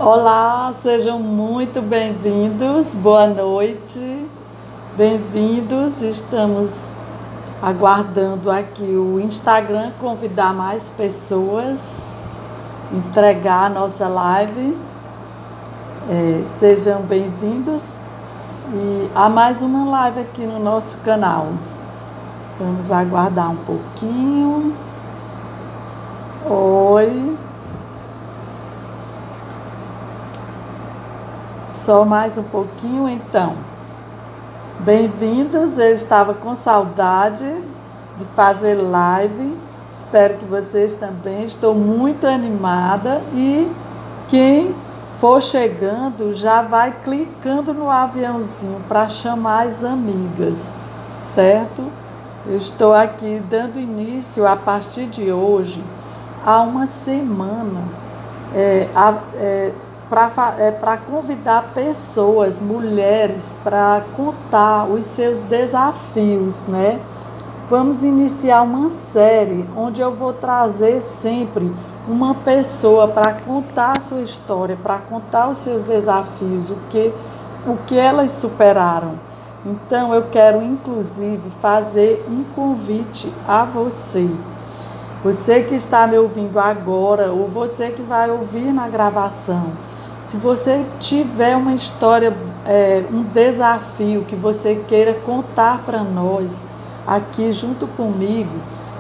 Olá, sejam muito bem-vindos, boa noite, bem-vindos. Estamos aguardando aqui o Instagram convidar mais pessoas, entregar a nossa live. Sejam bem-vindos e a mais uma live aqui no nosso canal. Vamos aguardar um pouquinho. Oi. Só mais um pouquinho, então. Bem-vindos, eu estava com saudade de fazer live. Espero que vocês também. Estou muito animada e quem for chegando já vai clicando no aviãozinho para chamar as amigas, certo? Eu estou aqui dando início a partir de hoje a uma semana para convidar pessoas, mulheres, para contar os seus desafios, né? Vamos iniciar uma série onde eu vou trazer sempre uma pessoa para contar a sua história, para contar os seus desafios, o que elas superaram. Então eu quero inclusive fazer um convite a você. Você que está me ouvindo agora ou você que vai ouvir na gravação. Se você tiver uma história, um desafio que você queira contar para nós, aqui junto comigo,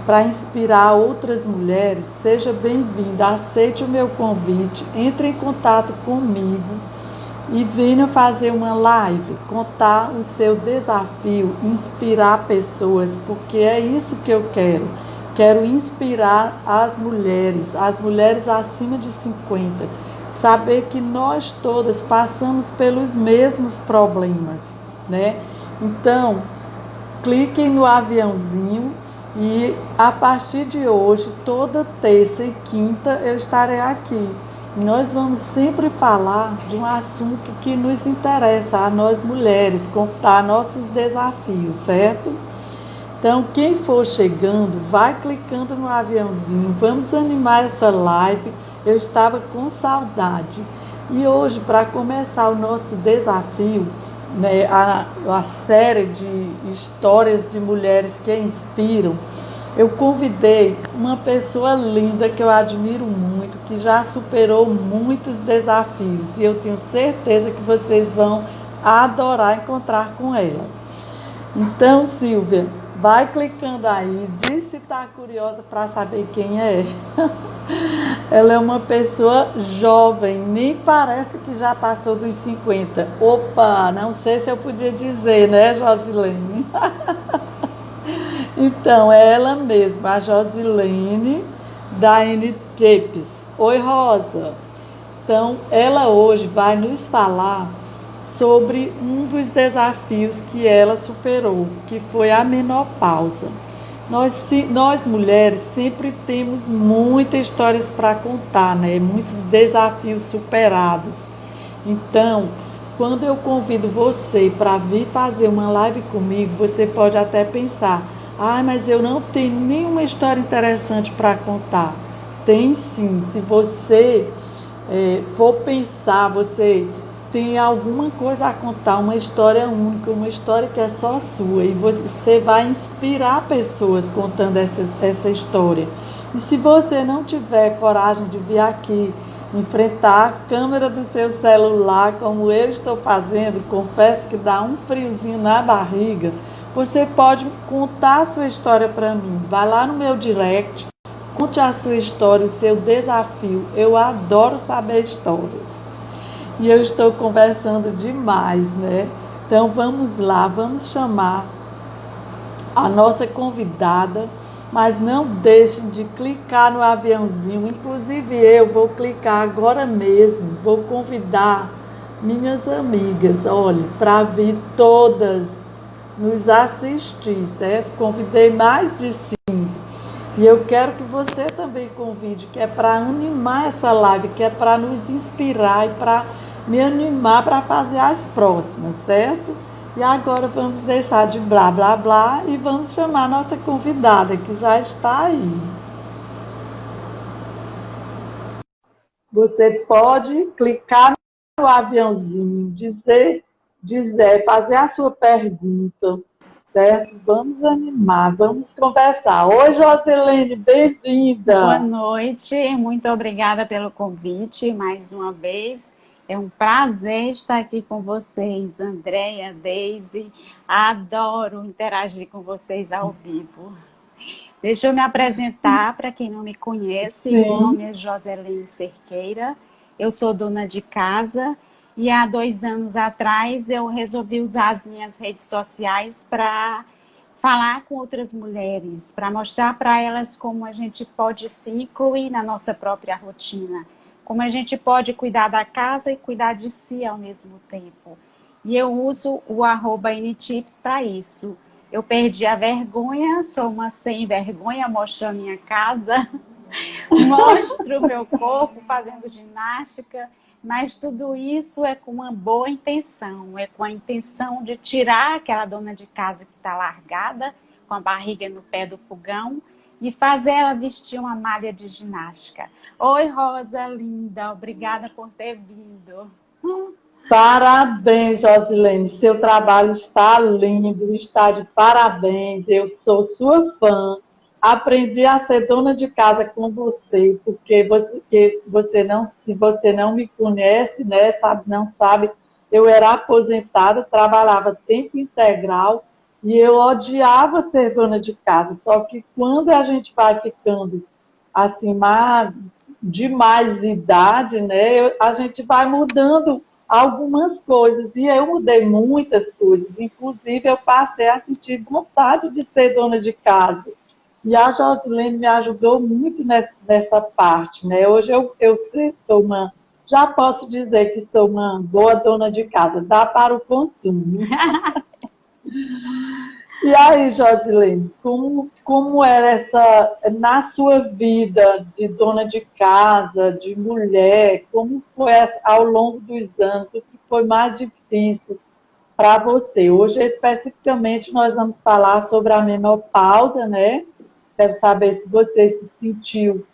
para inspirar outras mulheres, seja bem-vinda, aceite o meu convite, entre em contato comigo e venha fazer uma live, contar o seu desafio, inspirar pessoas, porque é isso que eu quero. Quero inspirar as mulheres acima de 50, saber que nós todas passamos pelos mesmos problemas, né? Então, cliquem no aviãozinho e a partir de hoje, toda terça e quinta, eu estarei aqui. Nós vamos sempre falar de um assunto que nos interessa, a nós mulheres, contar nossos desafios, certo? Então, quem for chegando, vai clicando no aviãozinho, vamos animar essa live. Eu estava com saudade. E hoje, para começar o nosso desafio, né, a série de histórias de mulheres que inspiram, eu convidei uma pessoa linda que eu admiro muito, que já superou muitos desafios. E eu tenho certeza que vocês vão adorar encontrar com ela. Então, Silvia, vai clicando aí, diz se está curiosa para saber quem é. Ela é uma pessoa jovem, nem parece que já passou dos 50. Opa, não sei se eu podia dizer, né, Josilene? Então, é ela mesma, a Josilene da N-Tapes. Oi, Rosa. Então, ela hoje vai nos falar sobre um dos desafios que ela superou, que foi a menopausa. Nós mulheres sempre temos muitas histórias para contar, né? Muitos desafios superados. Então, quando eu convido você para vir fazer uma live comigo, você pode até pensar: mas eu não tenho nenhuma história interessante para contar. Tem sim, se você for pensar, você tem alguma coisa a contar, uma história única, uma história que é só sua, e você vai inspirar pessoas contando essa história. E se você não tiver coragem de vir aqui, enfrentar a câmera do seu celular, como eu estou fazendo, confesso que dá um friozinho na barriga, você pode contar a sua história para mim. Vai lá no meu direct, conte a sua história, o seu desafio. Eu adoro saber histórias. E eu estou conversando demais, né? Então vamos lá, vamos chamar a nossa convidada, mas não deixem de clicar no aviãozinho. Inclusive eu vou clicar agora mesmo, vou convidar minhas amigas, olha, para vir todas nos assistir, certo? Convidei mais de 5. E eu quero que você também convide, que é para animar essa live, que é para nos inspirar e para me animar para fazer as próximas, certo? E agora vamos deixar de blá, blá, blá e vamos chamar a nossa convidada, que já está aí. Você pode clicar no aviãozinho, fazer a sua pergunta, certo? Vamos animar, vamos conversar. Oi, Jocelene, Boa bem-vinda. noite, muito obrigada pelo convite mais uma vez. É um prazer estar aqui com vocês, Andréia, Deise. Adoro interagir com vocês ao vivo. Deixa eu me apresentar para quem não me conhece. Meu Sim, nome é Joselene Cerqueira, eu sou dona de casa e há 2 anos atrás eu resolvi usar as minhas redes sociais para falar com outras mulheres, para mostrar para elas como a gente pode se incluir na nossa própria rotina, como a gente pode cuidar da casa e cuidar de si ao mesmo tempo. E eu uso o @ntips para isso. Eu perdi a vergonha, sou uma sem vergonha, mostro a minha casa, mostro o meu corpo fazendo ginástica, mas tudo isso é com uma boa intenção, é com a intenção de tirar aquela dona de casa que está largada, com a barriga no pé do fogão, e fazer ela vestir uma malha de ginástica. Oi, Rosa linda, obrigada por ter vindo. parabéns, Josilene. Seu trabalho está lindo, está de parabéns. Eu sou sua fã. Aprendi a ser dona de casa com você, porque você não, se você não me conhece, né, sabe, não sabe, eu era aposentada, trabalhava tempo integral e eu odiava ser dona de casa. Só que quando a gente vai ficando assim, de mais idade, né, a gente vai mudando algumas coisas. E eu mudei muitas coisas. Inclusive, eu passei a sentir vontade de ser dona de casa. E a Josilene me ajudou muito nessa parte. Né? Hoje eu sou uma. Já posso dizer que sou uma boa dona de casa, dá para o consumo. E aí, Josilene, como era na sua vida de dona de casa, de mulher, como foi ao longo dos anos, o que foi mais difícil para você? Hoje, especificamente, nós vamos falar sobre a menopausa, né? Quero saber se você se sentiu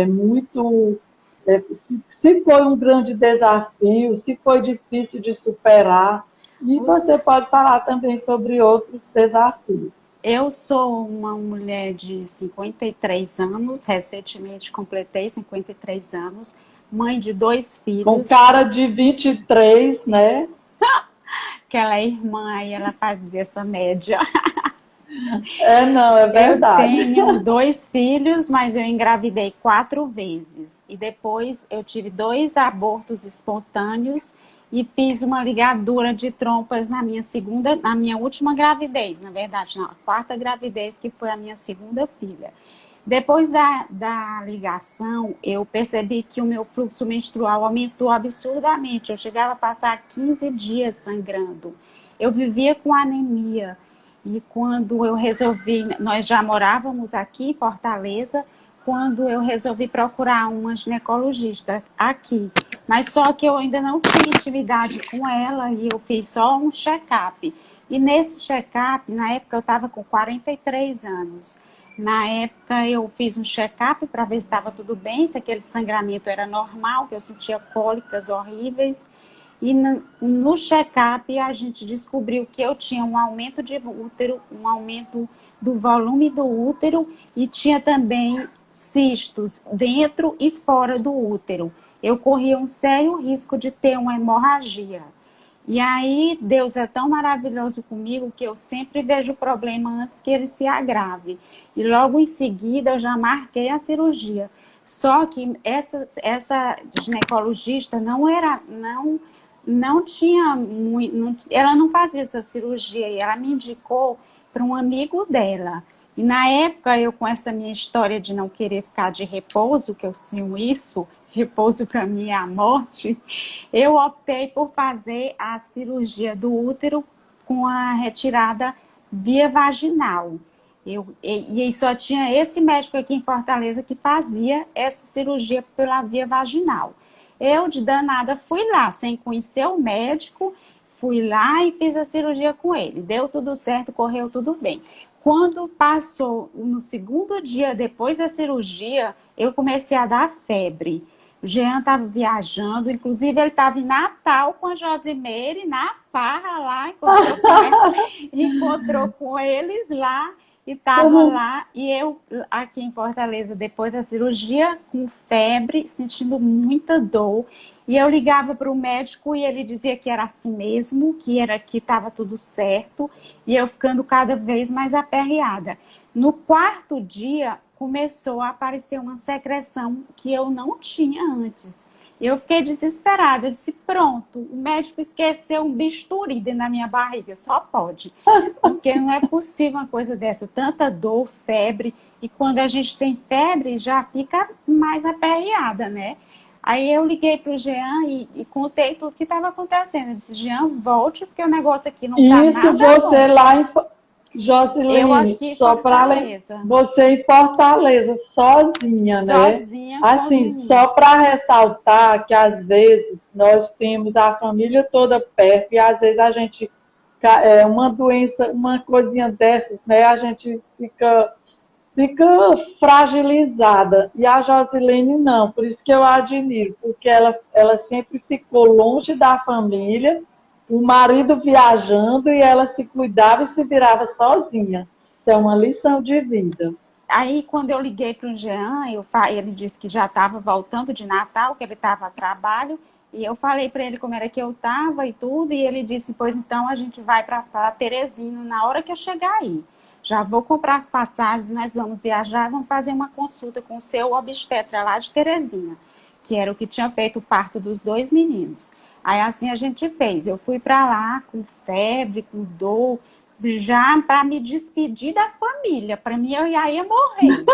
muito. Se foi um grande desafio, se foi difícil de superar. E você Os pode falar também sobre outros desafios. Eu sou uma mulher de 53 anos, recentemente completei 53 anos, mãe de 2 Com filhos, cara de 23, né? que ela é irmã e ela fazia essa média. É, não, é Eu verdade. tenho 2 filhos, mas eu engravidei 4 vezes. E depois eu tive 2 abortos espontâneos e fiz uma ligadura de trompas na minha última gravidez, na verdade, na quarta gravidez, que foi a minha segunda filha. Depois da ligação, eu percebi que o meu fluxo menstrual aumentou absurdamente. Eu chegava a passar 15 dias sangrando. Eu vivia com anemia. E quando eu resolvi, nós já morávamos aqui em Fortaleza, quando eu resolvi procurar uma ginecologista aqui. Mas só que eu ainda não tinha intimidade com ela e eu fiz só um check-up. E nesse check-up, na época eu estava com 43 anos. Na época eu fiz um check-up para ver se estava tudo bem, se aquele sangramento era normal, que eu sentia cólicas horríveis. E no check-up a gente descobriu que eu tinha um aumento de útero, um aumento do volume do útero e tinha também cistos dentro e fora do útero. Eu corria um sério risco de ter uma hemorragia. E aí, Deus é tão maravilhoso comigo que eu sempre vejo o problema antes que ele se agrave. E logo em seguida eu já marquei a cirurgia. Só que essa ginecologista não tinha muito, ela não fazia essa cirurgia e ela me indicou para um amigo dela. E na época, eu com essa minha história de não querer ficar de repouso, que eu sinto isso, repouso para mim é a morte, eu optei por fazer a cirurgia do útero com a retirada via vaginal. E só tinha esse médico aqui em Fortaleza que fazia essa cirurgia pela via vaginal. Eu, de danada, fui lá, sem conhecer o médico, fui lá e fiz a cirurgia com ele. Deu tudo certo, correu tudo bem. Quando passou no segundo dia depois da cirurgia, eu comecei a dar febre. O Jean estava viajando, inclusive ele estava em Natal com a Josimeire, na farra lá, encontrou com eles lá e estava lá. E eu aqui em Fortaleza, depois da cirurgia, com febre, sentindo muita dor. E eu ligava para o médico e ele dizia que era assim mesmo, que estava tudo certo. E eu ficando cada vez mais aperreada. No quarto dia, começou a aparecer uma secreção que eu não tinha antes. Eu fiquei desesperada, eu disse, pronto, o médico esqueceu um bisturi dentro da minha barriga, só pode. Porque não é possível uma coisa dessa, tanta dor, febre, e quando a gente tem febre, já fica mais aperreada, né? Aí eu liguei para o Jean e contei tudo que estava acontecendo. Eu disse, Jean, volte, porque o negócio aqui não está Isso, nada você bom. lá em Eu Josilene, aqui em só para Fortaleza, você em Fortaleza, sozinha, né? sozinha com os Assim, só meninos. para ressaltar que às vezes nós temos a família toda perto e às vezes a gente, uma doença, uma coisinha dessas, né? A gente fica fragilizada. E a Josilene não, por isso que eu a admiro, porque ela sempre ficou longe da família, o marido viajando e ela se cuidava e se virava sozinha. Isso é uma lição de vida. Aí, quando eu liguei para o Jean, ele disse que já estava voltando de Natal, que ele estava a trabalho, e eu falei para ele como era que eu estava e tudo, e ele disse, pois então a gente vai para Teresina na hora que eu chegar aí. Já vou comprar as passagens, nós vamos viajar, vamos fazer uma consulta com o seu obstetra lá de Teresina, que era o que tinha feito o parto dos 2 meninos. Aí assim a gente fez. Eu fui para lá com febre, com dor, já para me despedir da família. Para mim, eu já ia morrer.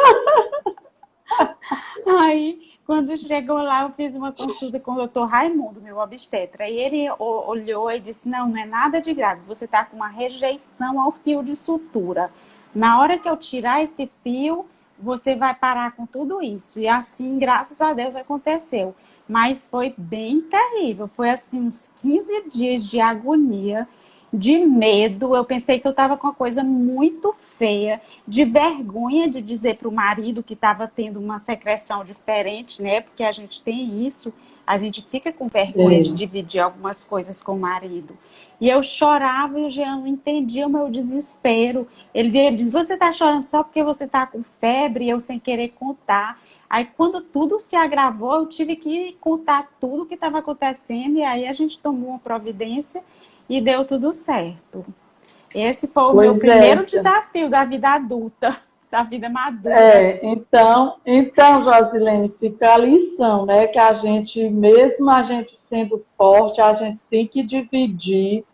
Aí, quando chegou lá, eu fiz uma consulta com o doutor Raimundo, meu obstetra. E ele olhou e disse, não é nada de grave. Você está com uma rejeição ao fio de sutura. Na hora que eu tirar esse fio, você vai parar com tudo isso. E assim, graças a Deus, aconteceu. Mas foi bem terrível. Foi assim, uns 15 dias de agonia, de medo. Eu pensei que eu estava com uma coisa muito feia, de vergonha de dizer para o marido que estava tendo uma secreção diferente, né? Porque a gente tem isso, a gente fica com vergonha de É. dividir algumas coisas com o marido. E eu chorava e o Jean não entendia o meu desespero. Ele disse, você está chorando só porque você está com febre, e eu sem querer contar. Aí quando tudo se agravou, eu tive que contar tudo o que estava acontecendo, e aí a gente tomou uma providência e deu tudo certo. Esse foi o meu Pois é. primeiro desafio da vida adulta, da vida madura. Então, Josilene, fica a lição, né? Que a gente, mesmo a gente sendo forte, a gente tem que dividir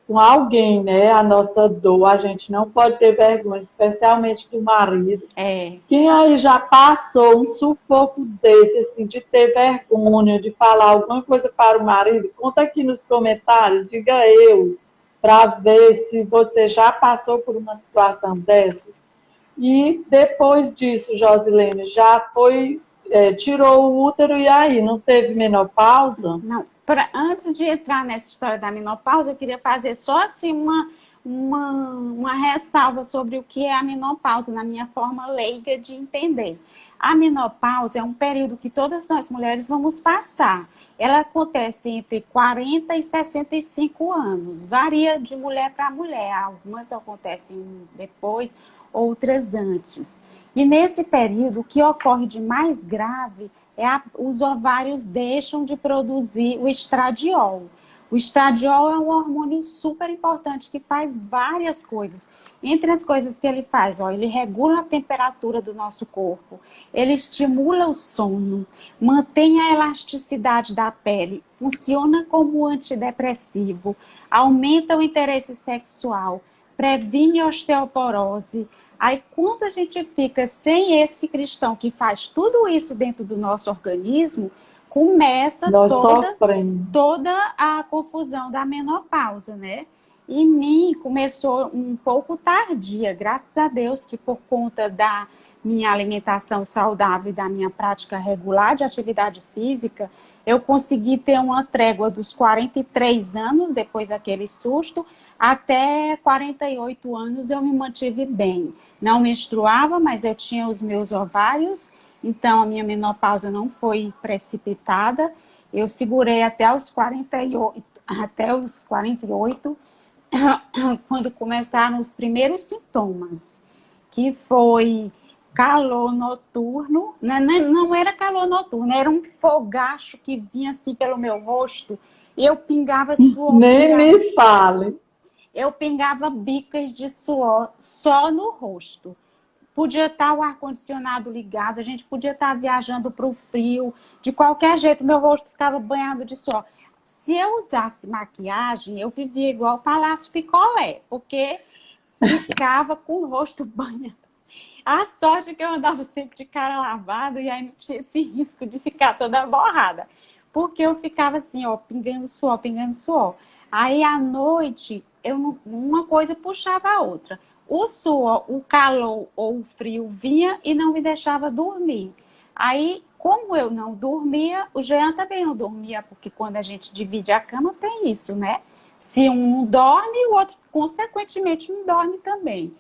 com alguém, né? A nossa dor, a gente não pode ter vergonha, especialmente do marido. É, Quem aí já passou um sufoco desse, assim, de ter vergonha, de falar alguma coisa para o marido? Conta aqui nos comentários, diga eu, para ver se você já passou por uma situação dessas. E depois disso, Josilene, já foi, tirou o útero e aí, não teve menopausa? não, antes de entrar nessa história da menopausa, eu queria fazer só assim uma ressalva sobre o que é a menopausa, na minha forma leiga de entender. A menopausa é um período que todas nós mulheres vamos passar. Ela acontece entre 40 e 65 anos, varia de mulher para mulher. Algumas acontecem depois, outras antes. E nesse período, o que ocorre de mais grave os ovários deixam de produzir o estradiol. O estradiol é um hormônio super importante que faz várias coisas. Entre as coisas que ele faz, ele regula a temperatura do nosso corpo, ele estimula o sono, mantém a elasticidade da pele, funciona como antidepressivo, aumenta o interesse sexual, previne osteoporose. Aí, quando a gente fica sem esse cristão que faz tudo isso dentro do nosso organismo, começa Nós sofremos. toda a confusão da menopausa, né? E em mim começou um pouco tardia, graças a Deus que por conta da minha alimentação saudável e da minha prática regular de atividade física, eu consegui ter uma trégua dos 43 anos, depois daquele susto, até 48 anos eu me mantive bem. Não menstruava, mas eu tinha os meus ovários Então, a minha menopausa não foi precipitada. Eu segurei até os 48, quando começaram os primeiros sintomas, que foi calor noturno, não era calor noturno, era um fogacho que vinha assim pelo meu rosto, e eu pingava suor, Nem me fale. eu pingava bicas de suor só no rosto. Podia estar o ar-condicionado ligado, a gente podia estar viajando para o frio, de qualquer jeito, meu rosto ficava banhado de suor. Se eu usasse maquiagem, eu vivia igual o Palácio Picolé, porque ficava com o rosto banhado. A sorte é que eu andava sempre de cara lavada e aí não tinha esse risco de ficar toda borrada. Porque eu ficava assim, ó, pingando suor, pingando suor. Aí à noite, uma coisa puxava a outra. O suor, o calor ou o frio vinha e não me deixava dormir. Aí, como eu não dormia, o Jean também não dormia, porque quando a gente divide a cama tem isso, né? Se um não dorme, o outro, consequentemente, não dorme também.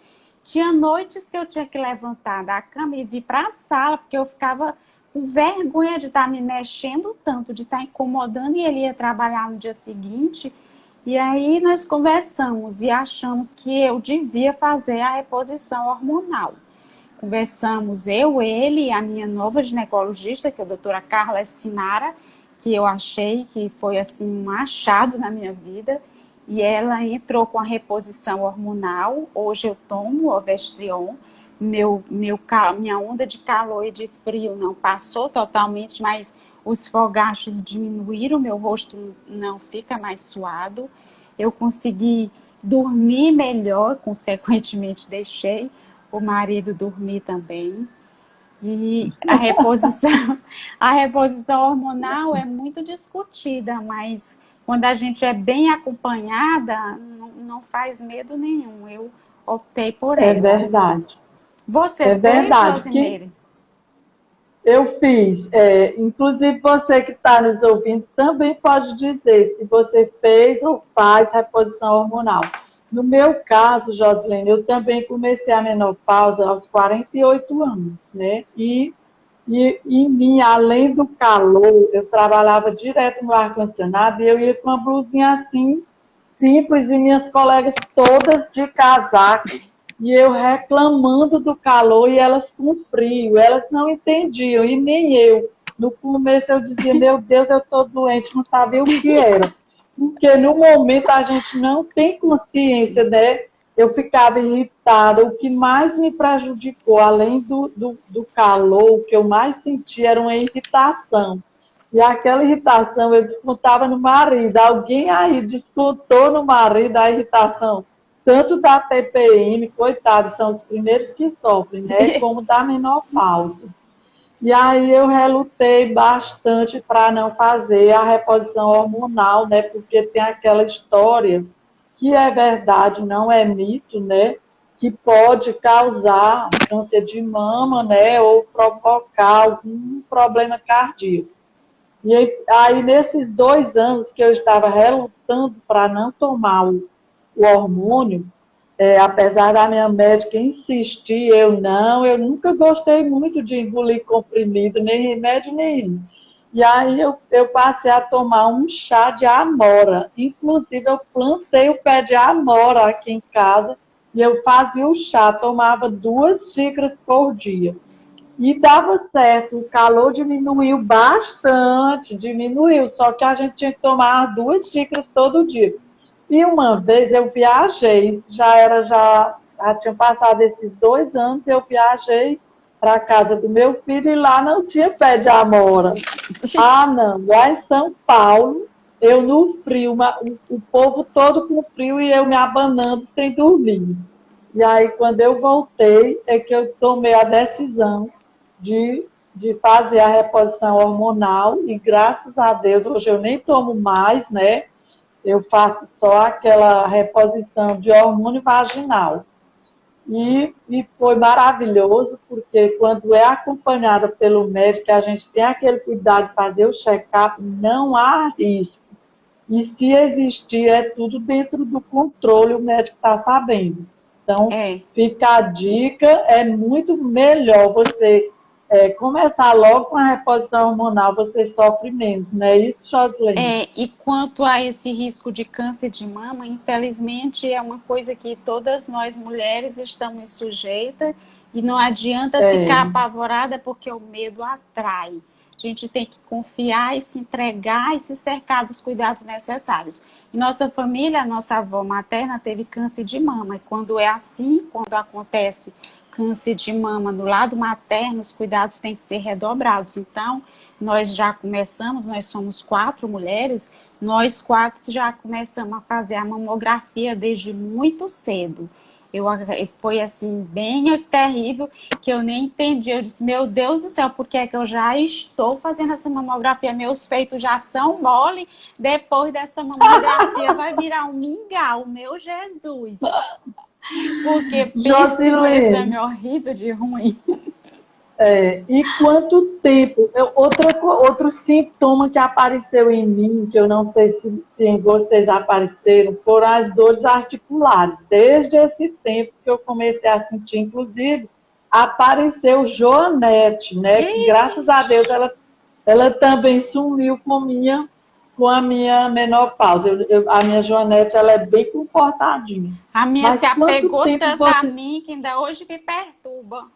Tinha noites que eu tinha que levantar da cama e vir para a sala, porque eu ficava com vergonha de estar me mexendo tanto, de estar incomodando, e ele ia trabalhar no dia seguinte. E aí nós conversamos e achamos que eu devia fazer a reposição hormonal. Conversamos eu, ele e a minha nova ginecologista, que é a doutora Carla Sinara, que eu achei que foi assim um achado na minha vida. E ela entrou com a reposição hormonal. Hoje eu tomo Ovestrion. Minha onda de calor e de frio não passou totalmente, mas os fogachos diminuíram, meu rosto não fica mais suado. Eu consegui dormir melhor, consequentemente deixei o marido dormir também. E a reposição hormonal é muito discutida, mas quando a gente é bem acompanhada, não faz medo nenhum. Eu optei por É ela. verdade. Você É fez, verdade. Josimeire? Eu fiz. Inclusive, você que está nos ouvindo também pode dizer se você fez ou faz reposição hormonal. No meu caso, Josilene, eu também comecei a menopausa aos 48 anos, né? E em mim, além do calor, eu trabalhava direto no ar-condicionado e eu ia com uma blusinha assim, simples, e minhas colegas todas de casaco, e eu reclamando do calor e elas com frio, elas não entendiam, e nem eu. No começo eu dizia, meu Deus, eu estou doente, não sabia o que era. Porque no momento a gente não tem consciência, né? Eu ficava irritada. O que mais me prejudicou, além do calor, o que eu mais sentia era uma irritação. E aquela irritação eu descontava no marido. Alguém aí descontou no marido a irritação, tanto da TPM, coitados, são os primeiros que sofrem, né? Como da menopausa. E aí eu relutei bastante para não fazer a reposição hormonal, né? Porque tem aquela história que é verdade, não é mito, né? Que pode causar câncer de mama, né? Ou provocar algum problema cardíaco. E aí nesses 2 anos que eu estava relutando para não tomar o hormônio, apesar da minha médica insistir, eu nunca gostei muito de engolir comprimido, nem remédio nenhum. E aí eu passei a tomar um chá de amora. Inclusive, eu plantei o pé de amora aqui em casa e eu fazia o chá, tomava 2 xícaras por dia. E dava certo, o calor diminuiu bastante, diminuiu, só que a gente tinha que tomar 2 xícaras todo dia. E uma vez eu viajei, já tinha passado esses 2 anos, eu viajei para a casa do meu filho e lá não tinha pé de amora. Ah, não, lá em São Paulo, eu no frio, o povo todo com frio e eu me abanando sem dormir. E aí, quando eu voltei, é que eu tomei a decisão de fazer a reposição hormonal e graças a Deus, hoje eu nem tomo mais, né? Eu faço só aquela reposição de hormônio vaginal. E foi maravilhoso, porque quando é acompanhada pelo médico, a gente tem aquele cuidado de fazer o check-up, não há risco. E se existir, é tudo dentro do controle, o médico está sabendo. Então, fica a dica, é muito melhor você começar logo com a reposição hormonal, você sofre menos, não é isso, Joslene? E quanto a esse risco de câncer de mama, infelizmente é uma coisa que todas nós mulheres estamos sujeitas e não adianta ficar É, apavorada porque o medo atrai. A gente tem que confiar e se entregar e se cercar dos cuidados necessários. Em nossa família, a nossa avó materna teve câncer de mama. E quando é assim, quando acontece câncer de mama no lado materno, os cuidados têm que ser redobrados. Então, nós já começamos, nós somos 4 mulheres, nós 4 já começamos a fazer a mamografia desde muito cedo. Foi assim, bem terrível, que eu nem entendi. Eu disse, meu Deus do céu, por que é que eu já estou fazendo essa mamografia? Meus peitos já são mole, depois dessa mamografia vai virar um mingau, meu Jesus. Porque pense no exame Josilene, horrível de ruim. e quanto tempo? Outro sintoma que apareceu em mim, que eu não sei se em vocês apareceram, foram as dores articulares. Desde esse tempo que eu comecei a sentir, inclusive, apareceu Joanete, né? Que graças a Deus ela também sumiu com a minha menopausa. A minha Joanete, ela é bem comportadinha. A minha se Mas apegou tanto a mim que ainda hoje me perturba.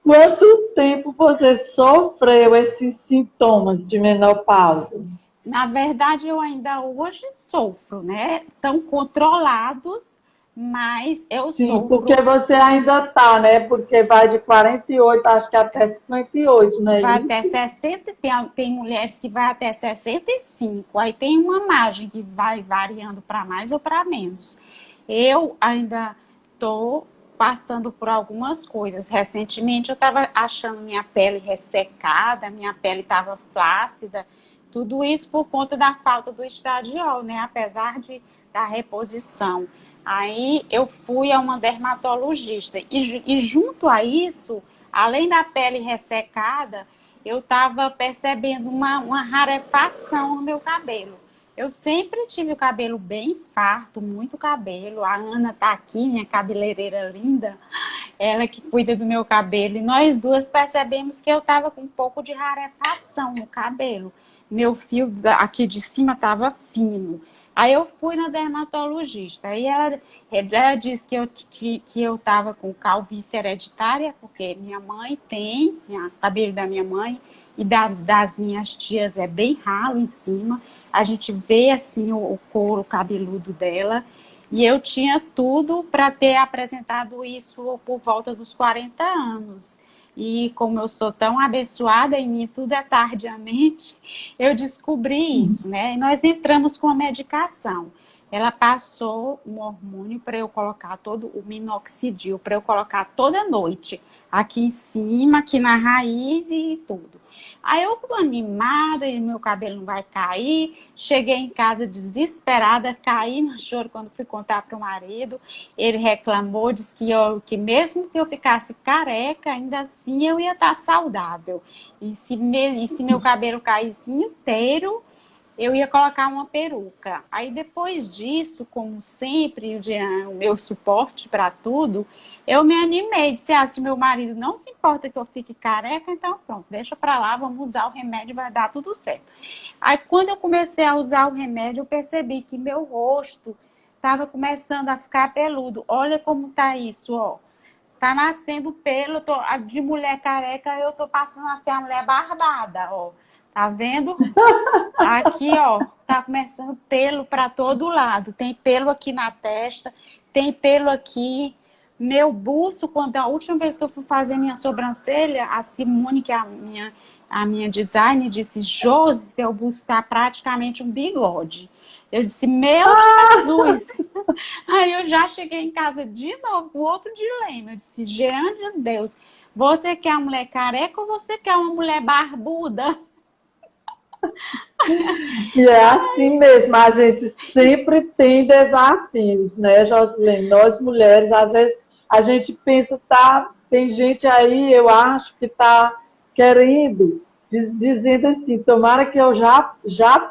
quanto tempo você sofreu esses sintomas de menopausa? Na verdade, eu ainda hoje sofro, né? Tão controlados, mas eu Sim, porque sofro. você ainda está, né? Porque vai de 48, acho que até 58, não é Vai até isso? 60, tem mulheres que vai até 65, aí tem uma margem que vai variando para mais ou para menos. Eu ainda estou passando por algumas coisas. Recentemente eu estava achando minha pele ressecada, minha pele estava flácida, tudo isso por conta da falta do estradiol, né? Apesar da reposição. Aí eu fui a uma dermatologista e junto a isso, além da pele ressecada, eu estava percebendo uma rarefação no meu cabelo. Eu sempre tive o cabelo bem farto, muito cabelo. A Ana tá aqui, minha cabeleireira linda, ela que cuida do meu cabelo. E nós duas percebemos que eu estava com um pouco de rarefação no cabelo. Meu fio aqui de cima estava fino. Aí eu fui na dermatologista. Aí ela disse que eu estava com calvície hereditária, porque minha mãe tem, o cabelo da minha mãe e das minhas tias é bem ralo em cima. A gente vê assim o couro cabeludo dela. E eu tinha tudo para ter apresentado isso por volta dos 40 anos. E como eu sou tão abençoada em mim, tudo é tardiamente, eu descobri isso, né? E nós entramos com a medicação. Ela passou um hormônio para eu colocar todo, o minoxidil, para eu colocar toda noite, aqui em cima, aqui na raiz e tudo. Aí eu animada, e meu cabelo não vai cair. Cheguei em casa desesperada, caí no choro quando fui contar para o marido. Ele reclamou, disse que mesmo que eu ficasse careca, ainda assim eu ia estar saudável. E se meu cabelo caísse inteiro, eu ia colocar uma peruca. Aí depois disso, como sempre, o meu suporte para tudo, eu me animei, disse, se meu marido não se importa que eu fique careca, então pronto, deixa para lá, vamos usar o remédio, vai dar tudo certo. Aí quando eu comecei a usar o remédio, eu percebi que meu rosto estava começando a ficar peludo. Olha como tá isso, ó. Tá nascendo pelo, de mulher careca, eu tô passando a ser a mulher barbada, ó. Tá vendo? Aqui, ó, tá começando pelo para todo lado. Tem pelo aqui na testa, tem pelo aqui. Meu buço, quando a última vez que eu fui fazer minha sobrancelha, a Simone, que é a minha designer, disse, Josi, teu buço tá praticamente um bigode. Eu disse, meu Jesus! Aí eu já cheguei em casa de novo com outro dilema. Eu disse, Jean de Deus, você quer uma mulher careca ou você quer uma mulher barbuda? E é assim mesmo, a gente sempre tem desafios, né, Josilene? Nós mulheres, às vezes, a gente pensa, tá, tem gente aí, eu acho, que está querendo, dizendo assim, tomara que eu já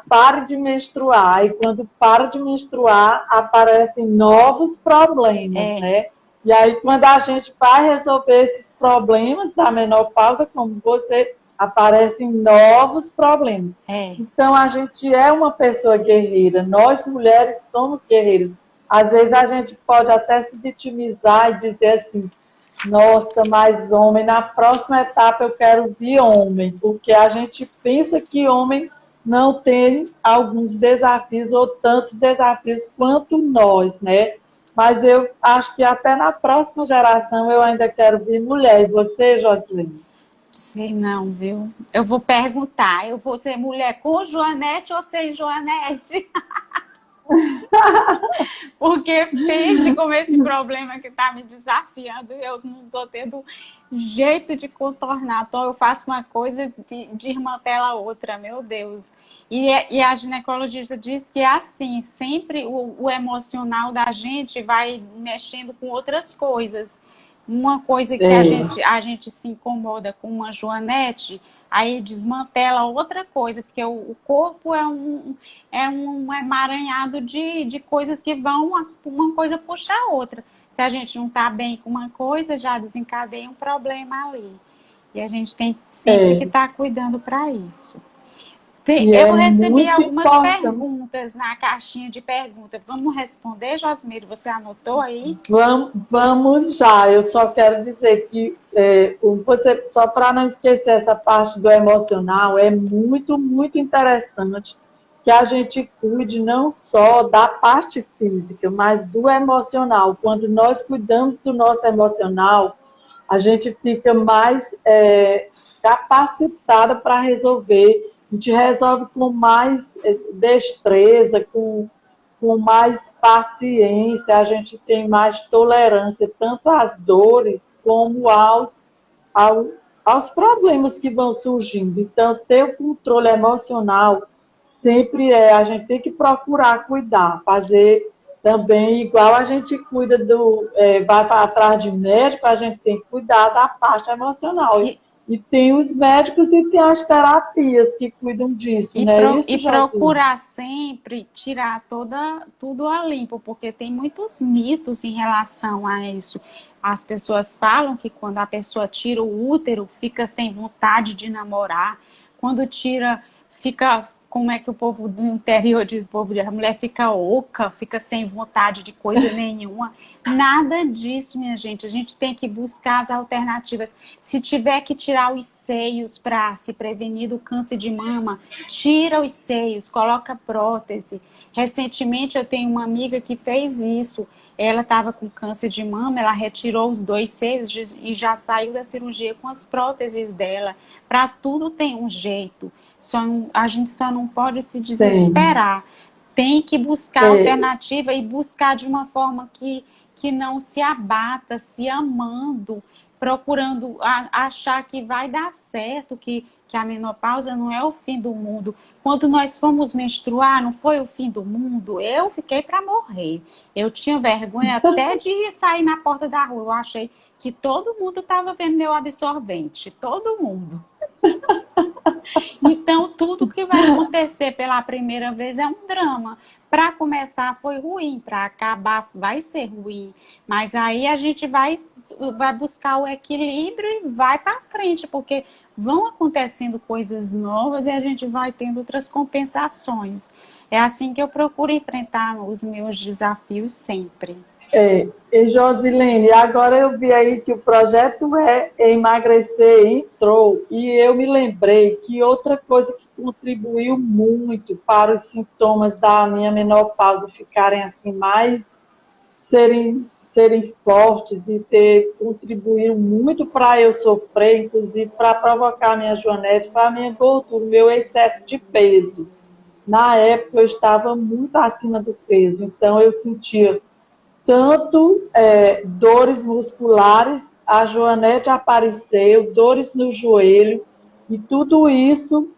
pare de menstruar. E quando para de menstruar, aparecem novos problemas, né? E aí, quando a gente vai resolver esses problemas da menopausa, como você, aparecem novos problemas. É. Então, a gente é uma pessoa guerreira. Nós, mulheres, somos guerreiras. Às vezes, a gente pode até se vitimizar e dizer assim, nossa, mas homem, na próxima etapa eu quero vir homem, porque a gente pensa que homem não tem alguns desafios ou tantos desafios quanto nós, né? Mas eu acho que até na próxima geração eu ainda quero vir mulher. E você, Jocelyn? Sei não, viu? Eu vou perguntar, eu vou ser mulher com Joanete ou sem Joanete? Porque pense como esse problema que está me desafiando, eu não estou tendo jeito de contornar. Então, eu faço uma coisa de irmã outra, meu Deus. E a ginecologista diz que é assim, sempre o emocional da gente vai mexendo com outras coisas. Uma coisa que a gente se incomoda com uma Joanete, aí desmantela outra coisa, porque o corpo é um emaranhado de coisas que vão, uma coisa puxa a outra. Se a gente não está bem com uma coisa, já desencadeia um problema ali. E a gente tem sempre que estar cuidando para isso. E Eu é recebi muito algumas importante. perguntas na caixinha de perguntas. Vamos responder, Josmiro? Você anotou aí? Vamos já. Eu só quero dizer que você, só para não esquecer essa parte do emocional, é muito, muito interessante que a gente cuide não só da parte física, mas do emocional. Quando nós cuidamos do nosso emocional, a gente fica mais capacitada para resolver. A gente resolve com mais destreza, com mais paciência, a gente tem mais tolerância, tanto às dores como aos problemas que vão surgindo. Então, ter o controle emocional sempre a gente tem que procurar cuidar, fazer também igual a gente cuida vai para atrás de médico, a gente tem que cuidar da parte emocional. E tem os médicos e tem as terapias que cuidam disso, não é isso, Jocelyn? Procurar sempre tirar tudo a limpo, porque tem muitos mitos em relação a isso. As pessoas falam que quando a pessoa tira o útero, fica sem vontade de namorar. Quando tira, fica, como é que o povo do interior diz, a mulher fica oca, fica sem vontade de coisa nenhuma. Nada disso, minha gente. A gente tem que buscar as alternativas. Se tiver que tirar os seios para se prevenir do câncer de mama, tira os seios, coloca prótese. Recentemente eu tenho uma amiga que fez isso. Ela estava com câncer de mama, ela retirou os 2 seios e já saiu da cirurgia com as próteses dela. Para tudo tem um jeito. A gente só não pode se desesperar. Sim. Tem que buscar alternativa e buscar de uma forma que não se abata, se amando, procurando achar que vai dar certo, que a menopausa não é o fim do mundo. Quando nós fomos menstruar, não foi o fim do mundo? Eu fiquei para morrer. Eu tinha vergonha até de sair na porta da rua. Eu achei que todo mundo estava vendo meu absorvente. Todo mundo. Então, tudo que vai acontecer pela primeira vez é um drama. Para começar foi ruim, para acabar vai ser ruim. Mas aí a gente vai buscar o equilíbrio e vai para frente, porque vão acontecendo coisas novas e a gente vai tendo outras compensações. É assim que eu procuro enfrentar os meus desafios sempre. E Josilene, agora eu vi aí que o projeto emagrecer entrou e eu me lembrei que outra coisa que contribuiu muito para os sintomas da minha menopausa ficarem assim serem fortes e contribuíram muito para eu sofrer, inclusive para provocar a minha Joanete, para a minha gordura, o meu excesso de peso. Na época eu estava muito acima do peso, então eu sentia tanto dores musculares, a Joanete apareceu, dores no joelho, e tudo isso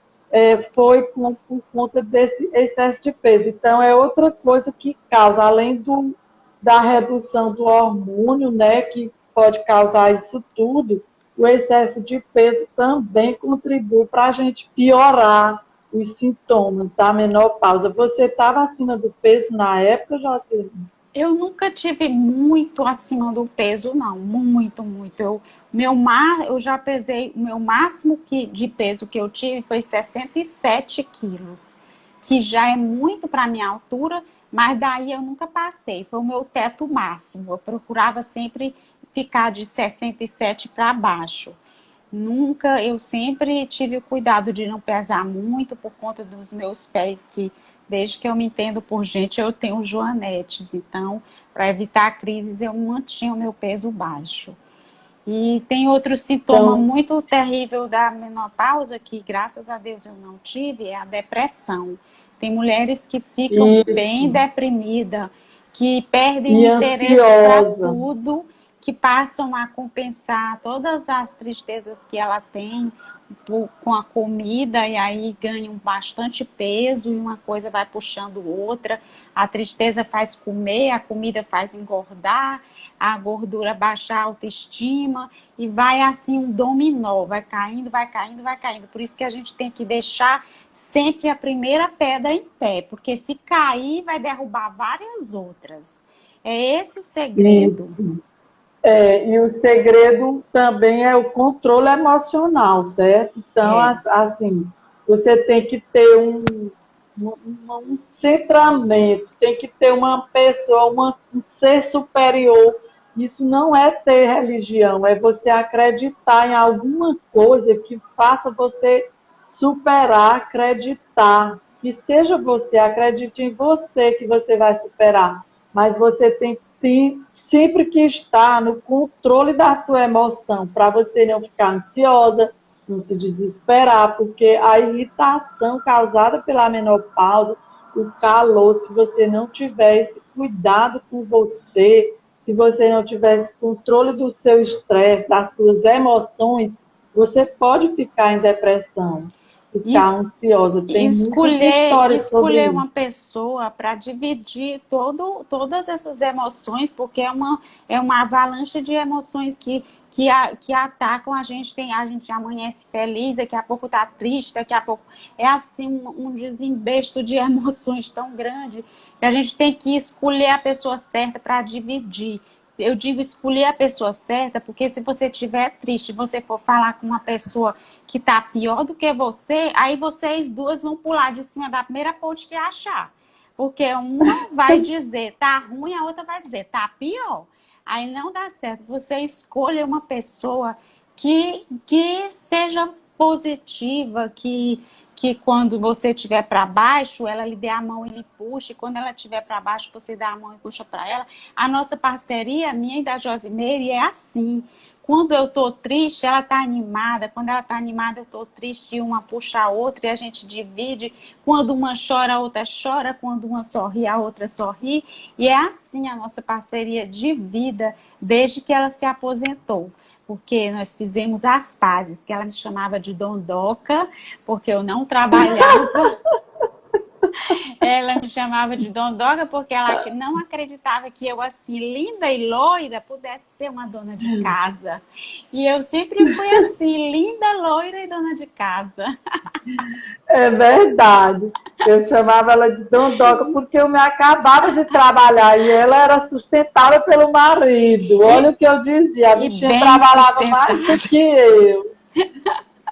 foi por conta desse excesso de peso. Então, é outra coisa que causa, além da redução do hormônio, né, que pode causar isso tudo, o excesso de peso também contribui para a gente piorar os sintomas da menopausa. Você estava acima do peso na época, Jocelyn? Eu nunca tive muito acima do peso, não. Muito, muito. Eu já pesei, o meu máximo de peso que eu tive foi 67 quilos, que já é muito para minha altura, mas daí eu nunca passei. Foi o meu teto máximo. Eu procurava sempre ficar de 67 para baixo. Nunca, eu sempre tive o cuidado de não pesar muito por conta dos meus pés, que desde que eu me entendo por gente, eu tenho joanetes. Então, para evitar crises, eu mantinha o meu peso baixo. E tem outro sintoma Então, muito terrível da menopausa, que graças a Deus eu não tive, é a depressão. Tem mulheres que ficam bem isso. deprimidas, que perdem o E interesse para ansiosa. tudo, que passam a compensar todas as tristezas que ela tem com a comida, e aí ganham bastante peso, e uma coisa vai puxando outra. A tristeza faz comer, a comida faz engordar, a gordura baixa a autoestima, e vai assim um dominó, vai caindo, vai caindo, vai caindo. Por isso que a gente tem que deixar sempre a primeira pedra em pé, porque se cair, vai derrubar várias outras. É esse o segredo. Isso. E o segredo também é o controle emocional, certo? Então, É, assim, você tem que ter um centramento, tem que ter uma pessoa, um ser superior. Isso não é ter religião, é você acreditar em alguma coisa que faça você superar, acreditar. Que seja você, acredite em você que você vai superar. Mas você tem sempre que estar no controle da sua emoção, para você não ficar ansiosa, não se desesperar, porque a irritação causada pela menopausa, o calor, se você não tiver esse cuidado com você, se você não tiver esse controle do seu estresse, das suas emoções, você pode ficar em depressão, ficar isso. ansiosa. Tem muitas histórias sobre Escolher uma isso. pessoa para dividir todas essas emoções, porque é uma avalanche de emoções que atacam a gente. A gente amanhece feliz, daqui a pouco está triste, daqui a pouco é assim um desembesto de emoções tão grande que a gente tem que escolher a pessoa certa para dividir. Eu digo escolher a pessoa certa, porque se você estiver triste, você for falar com uma pessoa que está pior do que você, aí vocês duas vão pular de cima da primeira ponte que achar. Porque uma vai dizer tá ruim, a outra vai dizer tá pior. Aí não dá certo. Você escolha uma pessoa que seja positiva, que quando você estiver para baixo, ela lhe dê a mão e lhe puxe. Quando ela estiver para baixo, você dá a mão e puxa para ela. A nossa parceria, minha e da Josimeire, é assim. Quando eu tô triste, ela tá animada. Quando ela tá animada, eu tô triste. Uma puxa a outra e a gente divide. Quando uma chora, a outra chora. Quando uma sorri, a outra sorri. E é assim a nossa parceria de vida desde que ela se aposentou. Porque nós fizemos as pazes, que ela me chamava de dondoca, porque eu não trabalhava. Ela me chamava de Dondoca porque ela não acreditava que eu, assim, linda e loira, pudesse ser uma dona de casa. E eu sempre fui assim, linda, loira e dona de casa. É verdade. Eu chamava ela de Dondoca porque eu me acabava de trabalhar e ela era sustentada pelo marido. Olha E, o que eu dizia, a e bichinha bem trabalhava mais do sustentada. que eu.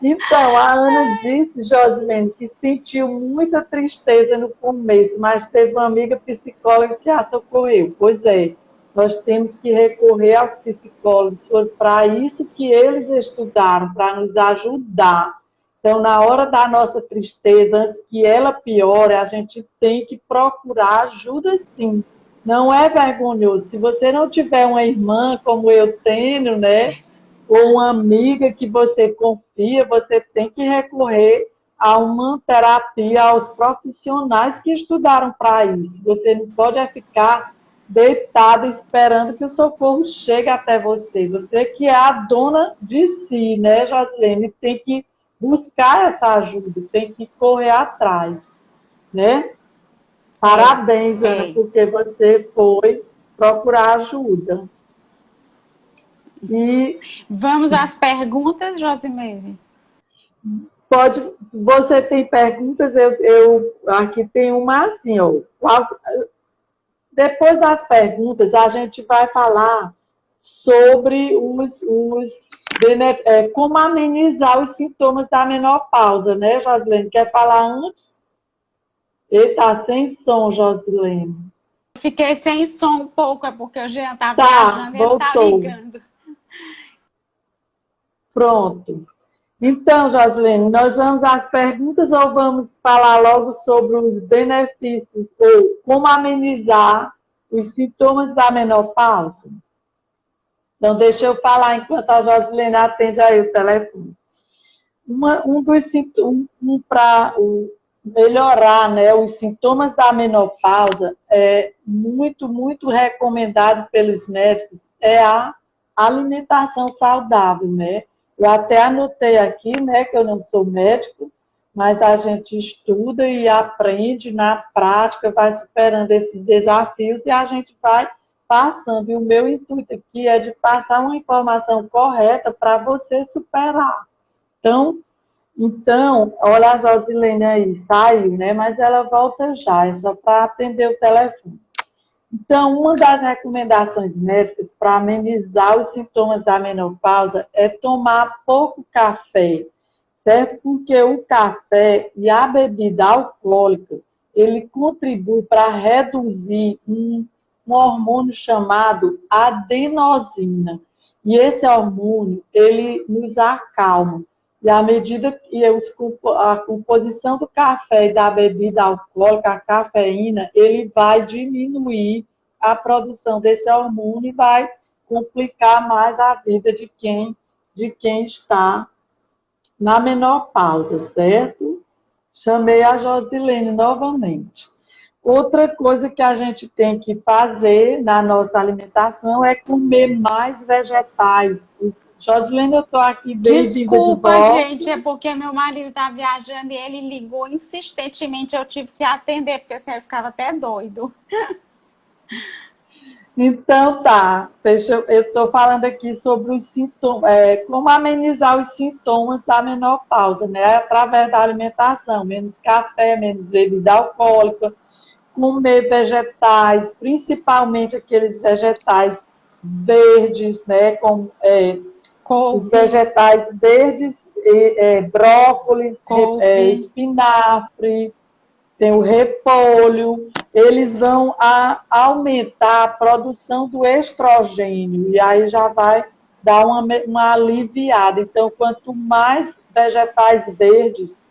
Então, a Ana disse, Josilene, que sentiu muita tristeza no começo, mas teve uma amiga psicóloga que a socorreu. Pois é, nós temos que recorrer aos psicólogos, foi para isso que eles estudaram, para nos ajudar. Então, na hora da nossa tristeza, antes que ela piore, a gente tem que procurar ajuda sim. Não é vergonhoso. Se você não tiver uma irmã como eu tenho, né? Ou uma amiga que você confia, você tem que recorrer a uma terapia, aos profissionais que estudaram para isso. Você não pode ficar deitada esperando que o socorro chegue até você. Você que é a dona de si, né, Josilene? Tem que buscar essa ajuda, tem que correr atrás, né? É, Parabéns, Ana, é. porque você foi procurar ajuda. E Vamos às perguntas, Josimeire? pode, você tem perguntas? Eu aqui tem uma assim, ó. depois das perguntas, a gente vai falar sobre como amenizar os sintomas da menopausa, né, Josilene? Quer falar antes? Ele está sem som, Josilene. Fiquei sem som um pouco, é porque o Jean tá Tá, viajando e ele tá voltou. ligando. Pronto. Então, Josilene, nós vamos às perguntas ou vamos falar logo sobre os benefícios ou como amenizar os sintomas da menopausa? Então, deixa eu falar enquanto a Josilene atende aí o telefone. Um dos sintomas para melhorar, né, os sintomas da menopausa é muito, muito recomendado pelos médicos é a alimentação saudável, né? Eu até anotei aqui, né, que eu não sou médico, mas a gente estuda e aprende na prática, vai superando esses desafios e a gente vai passando. E o meu intuito aqui é de passar uma informação correta para você superar. Então, olha a Josilene aí, saiu, né? Mas ela volta já, é só para atender o telefone. Então, uma das recomendações médicas para amenizar os sintomas da menopausa é tomar pouco café, certo? Porque o café e a bebida alcoólica, ele contribui para reduzir um hormônio chamado adenosina. E esse hormônio, ele nos acalma. E à medida que a composição do café e da bebida alcoólica, a cafeína, ele vai diminuir a produção desse hormônio e vai complicar mais a vida de quem está na menopausa, certo? Chamei a Josilene novamente. Outra coisa que a gente tem que fazer na nossa alimentação é comer mais vegetais. Josilene, eu estou aqui, bem-vinda de Desculpa, volta. gente, é porque meu marido tá viajando e ele ligou insistentemente, eu tive que atender, porque senão ele ficava até doido. Então tá, eu estou falando aqui sobre os sintomas, como amenizar os sintomas da menopausa, né? Através da alimentação, menos café, menos bebida alcoólica, comer vegetais, principalmente aqueles vegetais verdes, né? Como os Couve, vegetais verdes, brócolis, couve, espinafre, tem o repolho, eles vão aumentar a produção do estrogênio, e aí já vai dar uma aliviada. Então, quanto mais vegetais verdes,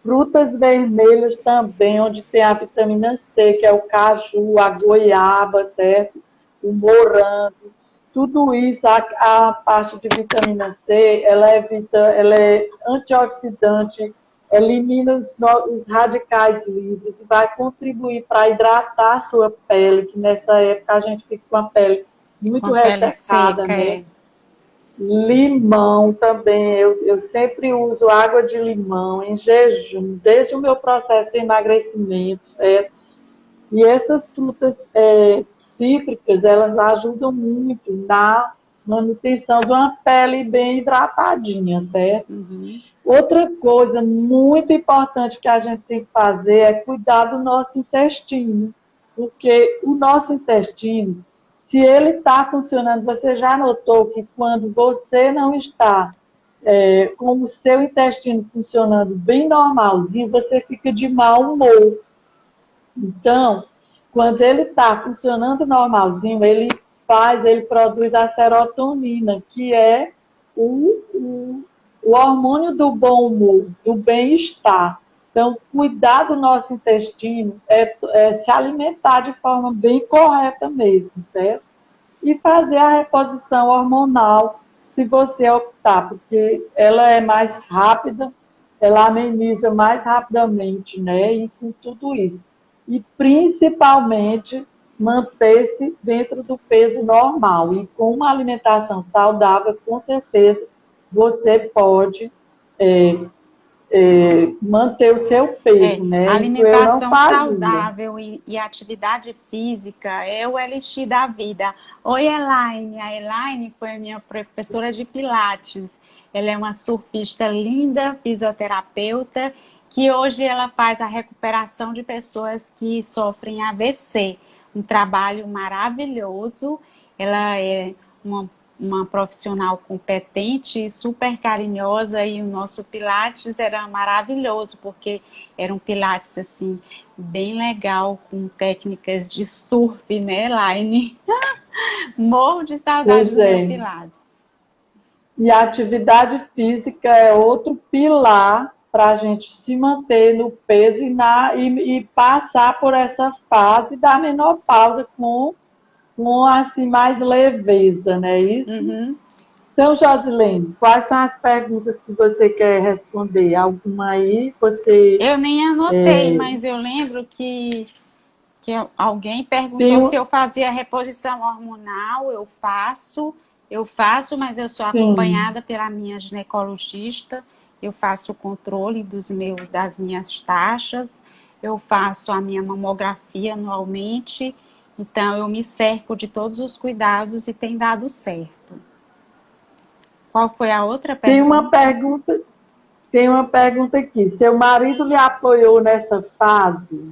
frutas vermelhas também, onde tem a vitamina C, que é o caju, a goiaba, certo? O morango, tudo isso, a parte de vitamina C, ela é antioxidante, elimina os radicais livres e vai contribuir para hidratar a sua pele, que nessa época a gente fica com a pele com muito a pele ressecada, seca, né? Limão também, eu sempre uso água de limão em jejum, desde o meu processo de emagrecimento, certo? E essas frutas cítricas, elas ajudam muito na manutenção de uma pele bem hidratadinha, certo? Uhum. Outra coisa muito importante que a gente tem que fazer é cuidar do nosso intestino, porque o nosso intestino, se ele está funcionando, você já notou que quando você não está com o seu intestino funcionando bem normalzinho, você fica de mau humor. Então, quando ele está funcionando normalzinho, ele produz a serotonina, que é o hormônio do bom humor, do bem-estar. Então, cuidar do nosso intestino é se alimentar de forma bem correta mesmo, certo? E fazer a reposição hormonal, se você optar, porque ela é mais rápida, ela ameniza mais rapidamente, né? E com tudo isso. E principalmente manter-se dentro do peso normal. E com uma alimentação saudável, com certeza, você pode manter o seu peso, né? Isso eu não Alimentação fazia. saudável e atividade física é o elixir da vida. Oi, Elaine. A Elaine foi minha professora de Pilates. Ela é uma surfista linda, fisioterapeuta, que hoje ela faz a recuperação de pessoas que sofrem AVC. um trabalho maravilhoso. Ela é uma profissional competente e super carinhosa, e o nosso Pilates era maravilhoso, porque era um Pilates assim, bem legal, com técnicas de surf, né, Laine? Morro de saudade Pois do meu é. Pilates. E a atividade física é outro pilar para a gente se manter no peso e passar por essa fase da menopausa com assim, mais leveza, não é isso? Uhum. Então, Josilene, quais são as perguntas que você quer responder? Alguma aí? Você Eu nem anotei, mas eu lembro que alguém tem perguntou se um. eu fazia reposição hormonal. Eu faço, mas eu sou Sim. acompanhada pela minha ginecologista. Eu faço o controle das minhas taxas, eu faço a minha mamografia anualmente, então eu me cerco de todos os cuidados e tem dado certo. Qual foi a outra Tem uma pergunta? pergunta, tem uma pergunta aqui. Seu marido lhe apoiou nessa fase?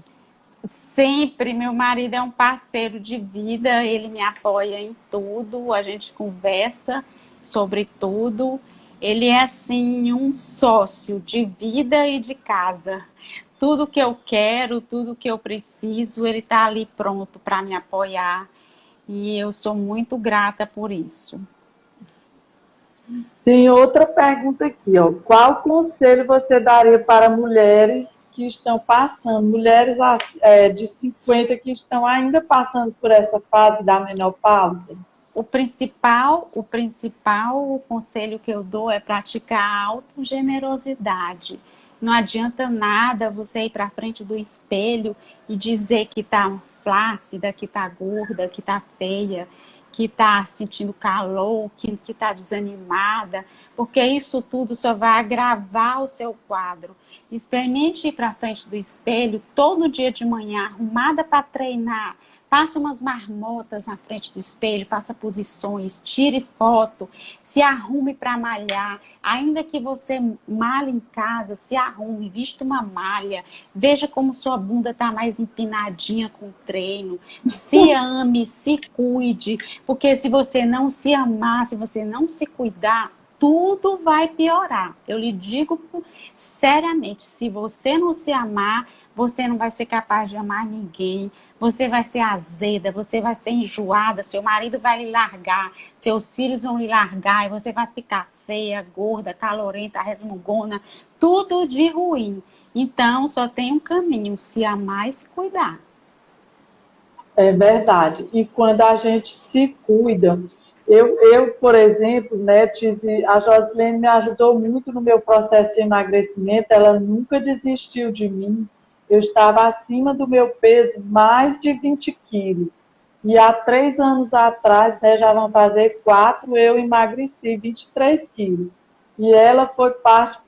Sempre, meu marido é um parceiro de vida, ele me apoia em tudo, a gente conversa sobre tudo. Ele é assim um sócio de vida e de casa. Tudo que eu quero, tudo que eu preciso, ele está ali pronto para me apoiar. E eu sou muito grata por isso. Tem outra pergunta aqui, ó. Qual conselho você daria para mulheres que estão passando, mulheres de 50 que estão ainda passando por essa fase da menopausa? O conselho que eu dou é praticar a autogenerosidade. Não adianta nada você ir para frente do espelho e dizer que está flácida, que está gorda, que está feia, que está sentindo calor, que está desanimada, porque isso tudo só vai agravar o seu quadro. Experimente ir para frente do espelho todo dia de manhã, arrumada para treinar. Faça umas marmotas na frente do espelho, faça posições, tire foto, se arrume para malhar. Ainda que você malhe em casa, se arrume, vista uma malha, veja como sua bunda está mais empinadinha com o treino. Se ame, se cuide, porque se você não se amar, se você não se cuidar, tudo vai piorar. Eu lhe digo seriamente, se você não se amar, você não vai ser capaz de amar ninguém, você vai ser azeda, você vai ser enjoada, seu marido vai lhe largar, seus filhos vão lhe largar e você vai ficar feia, gorda, calorenta, resmungona, tudo de ruim. Então, só tem um caminho, se amar e se cuidar. É verdade. E quando a gente se cuida, por exemplo, né, a Josilene me ajudou muito no meu processo de emagrecimento, ela nunca desistiu de mim. Eu estava acima do meu peso, mais de 20 quilos. E há 3 anos atrás, né, já vão fazer 4, eu emagreci 23 quilos. E ela foi parte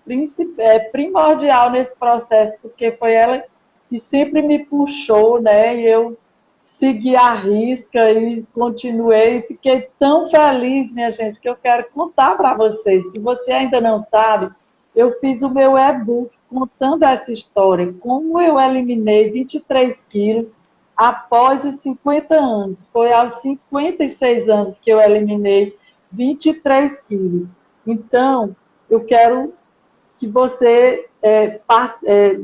primordial nesse processo, porque foi ela que sempre me puxou, né, e eu segui a risca e continuei. Fiquei tão feliz, minha gente, que eu quero contar para vocês. Se você ainda não sabe, eu fiz o meu e-book contando essa história, como eu eliminei 23 quilos após os 50 anos. Foi aos 56 anos que eu eliminei 23 quilos. Então, eu quero que você,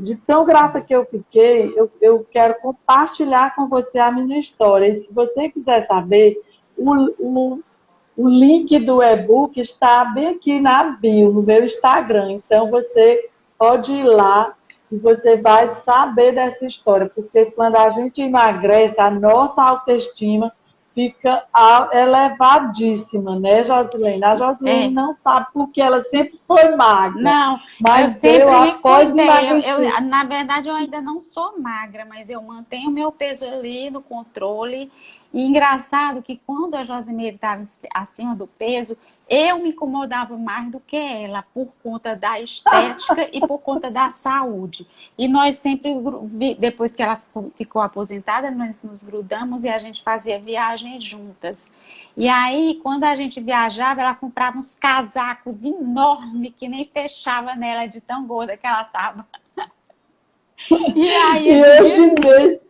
de tão grata que eu fiquei, eu quero compartilhar com você a minha história. E se você quiser saber, o link do e-book está bem aqui na bio, no meu Instagram. Então, você pode ir lá e você vai saber dessa história. Porque quando a gente emagrece, a nossa autoestima fica elevadíssima, né, Josilene? A Josilene É, não sabe porque ela sempre foi magra. não, eu Mas eu, sempre me após cuidei. emagrecer, Na verdade, eu ainda não sou magra, mas eu mantenho meu peso ali no controle. E engraçado que quando a Josimeire estava acima do peso, eu me incomodava mais do que ela, por conta da estética e por conta da saúde. E nós sempre, depois que ela ficou aposentada, nós nos grudamos e a gente fazia viagens juntas. E aí, quando a gente viajava, ela comprava uns casacos enormes que nem fechava nela de tão gorda que ela estava. E aí e eu hoje dizia, mesmo,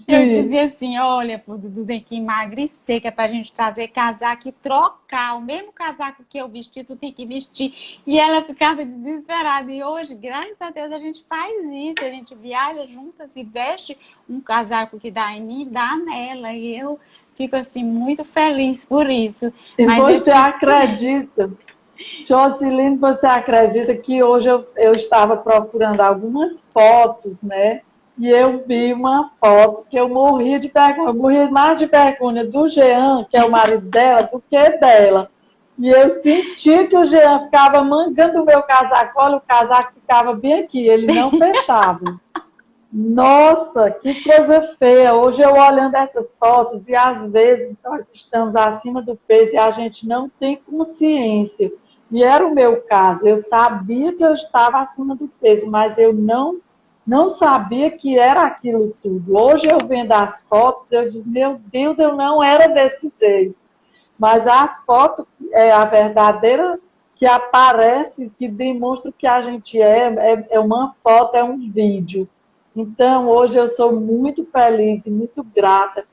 Eu Sim. dizia assim, olha, pô, Dudu tem que emagrecer, que é pra gente trazer casaco e trocar. O mesmo casaco que eu vesti, tu tem que vestir. E ela ficava desesperada. E hoje, graças a Deus, a gente faz isso. A gente viaja juntas e veste um casaco que dá em mim, dá nela. E eu fico, assim, muito feliz por isso. E Mas eu você tive... acredita, Jocelyn, você acredita que hoje eu estava procurando algumas fotos, né? E eu vi uma foto que eu morria de vergonha, eu morria mais de vergonha do Jean, que é o marido dela, do que dela. E eu senti que o Jean ficava mangando o meu casaco, olha, o casaco ficava bem aqui, ele não fechava. Nossa, que coisa feia. Hoje eu olhando essas fotos e às vezes nós estamos acima do peso e a gente não tem consciência. E era o meu caso. Eu sabia que eu estava acima do peso, mas eu não sabia que era aquilo tudo. Hoje eu vendo as fotos, eu digo, meu Deus, eu não era desse jeito. Mas a foto é a verdadeira que aparece, que demonstra o que a gente é uma foto, é um vídeo. Então, hoje eu sou muito feliz e muito grata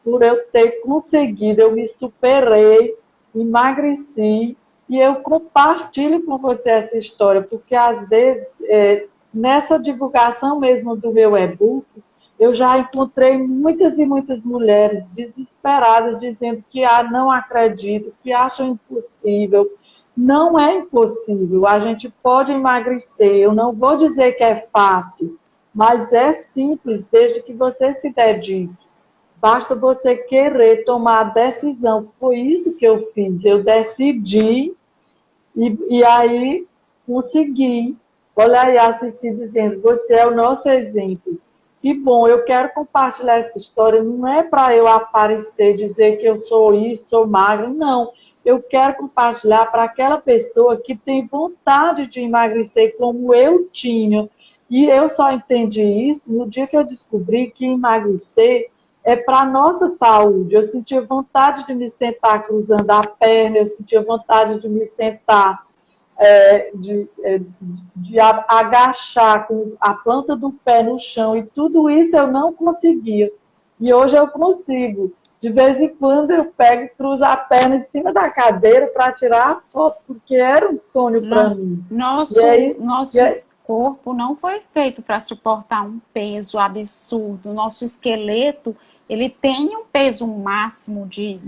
por eu ter conseguido, eu me superei, emagreci, e eu compartilho com você essa história, porque às vezes, nessa divulgação mesmo do meu e-book, eu já encontrei muitas e muitas mulheres desesperadas dizendo que não acreditam, que acham impossível. Não é impossível, a gente pode emagrecer. Eu não vou dizer que é fácil, mas é simples, desde que você se dedique. Basta você querer tomar a decisão. Foi isso que eu fiz. Eu decidi e aí consegui. Olha aí a Cici dizendo, você é o nosso exemplo. E bom, eu quero compartilhar essa história, não é para eu aparecer, dizer que eu sou isso, sou magra, não. Eu quero compartilhar para aquela pessoa que tem vontade de emagrecer como eu tinha. E eu só entendi isso no dia que eu descobri que emagrecer é para a nossa saúde. Eu sentia vontade de me sentar cruzando a perna, eu sentia vontade de me sentar, de agachar com a planta do pé no chão, e tudo isso eu não conseguia. E hoje eu consigo. De vez em quando eu pego e cruzo a perna em cima da cadeira para tirar a foto, porque era um sonho para No- mim. E Nosso, aí, e nosso aí, corpo não foi feito para suportar um peso absurdo. Nosso esqueleto, ele tem um peso máximo de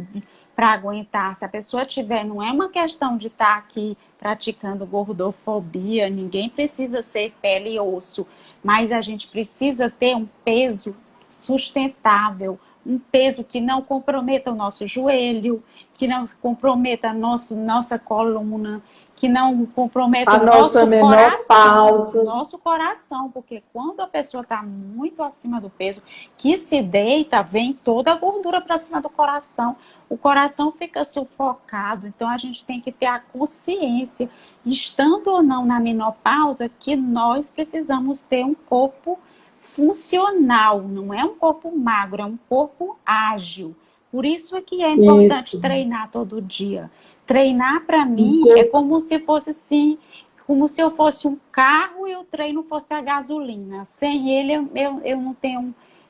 para aguentar. Se a pessoa tiver, não é uma questão de estar aqui praticando gordofobia, ninguém precisa ser pele e osso, mas a gente precisa ter um peso sustentável, um peso que não comprometa o nosso joelho, que não comprometa nossa coluna, que não comprometa a o nossa menopausa. nosso coração, porque quando a pessoa está muito acima do peso, que se deita, vem toda a gordura para cima do coração, o coração fica sufocado, então a gente tem que ter a consciência, estando ou não na menopausa, que nós precisamos ter um corpo funcional, não é um corpo magro, é um corpo ágil. Por isso é que é importante Isso. treinar todo dia. Treinar para mim é Porque como se fosse assim, como se eu fosse um carro e o treino fosse a gasolina. Sem ele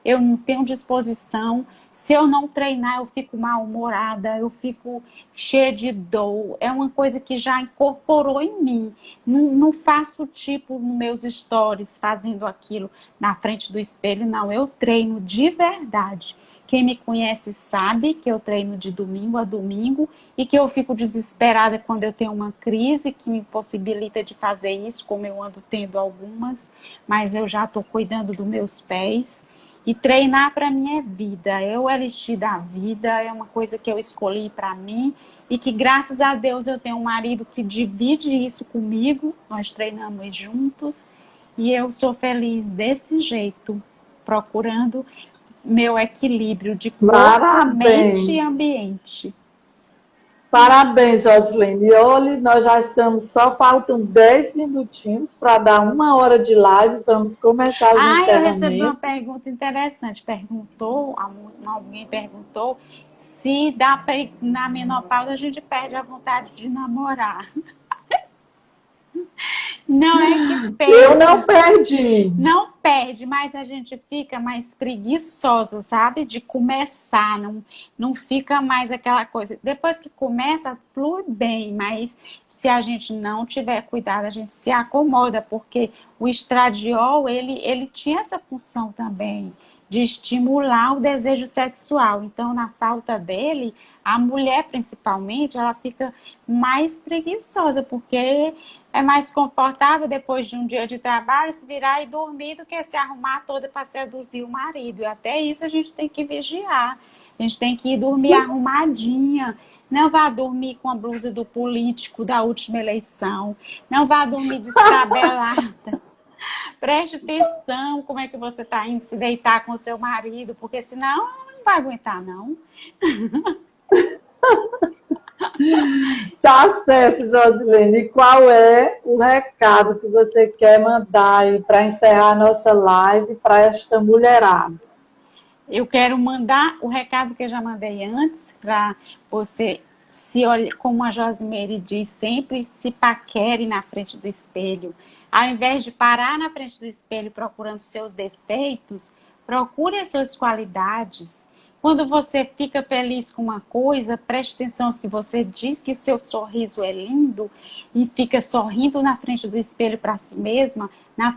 eu não tenho disposição. Se eu não treinar, eu fico mal-humorada, eu fico cheia de dor. É uma coisa que já incorporou em mim. Não faço tipo nos meus stories fazendo aquilo na frente do espelho, não. Eu treino de verdade. Quem me conhece sabe que eu treino de domingo a domingo e que eu fico desesperada quando eu tenho uma crise que me possibilita de fazer isso, como eu ando tendo algumas, mas eu já estou cuidando dos meus pés. E treinar para mim é vida, é o elixir da vida, é uma coisa que eu escolhi para mim e que graças a Deus eu tenho um marido que divide isso comigo, nós treinamos juntos e eu sou feliz desse jeito, procurando meu equilíbrio de corpo, mente e parabéns. ambiente. Parabéns, Joslene. E olha, nós já estamos, só faltam 10 minutinhos para dar 1 hora de live. Vamos começar os Ah, eu recebi uma encerramentos. pergunta interessante. Alguém perguntou se dá pra, na menopausa a gente perde a vontade de namorar. Não é que Eu não perca, perdi. não perde, mas a gente fica mais preguiçosa, sabe? De começar, não fica mais aquela coisa. Depois que começa, flui bem, mas se a gente não tiver cuidado, a gente se acomoda, porque o estradiol, ele tinha essa função também de estimular o desejo sexual. Então, na falta dele, a mulher principalmente, ela fica mais preguiçosa, porque é mais confortável depois de um dia de trabalho se virar e dormir do que se arrumar toda para seduzir o marido. E até isso a gente tem que vigiar. A gente tem que ir dormir arrumadinha. Não vá dormir com a blusa do político da última eleição. Não vá dormir descabelada. Preste atenção como é que você está indo se deitar com o seu marido, porque senão não vai aguentar, não. Tá certo, Josilene. E qual é o recado que você quer mandar aí para encerrar a nossa live para esta mulherada? Eu quero mandar o recado que eu já mandei antes, para você se olhe, como a Josimeire diz, sempre se paquere na frente do espelho. Ao invés de parar na frente do espelho procurando seus defeitos, procure as suas qualidades. Quando você fica feliz com uma coisa, preste atenção se você diz que o seu sorriso é lindo e fica sorrindo na frente do espelho para si mesma,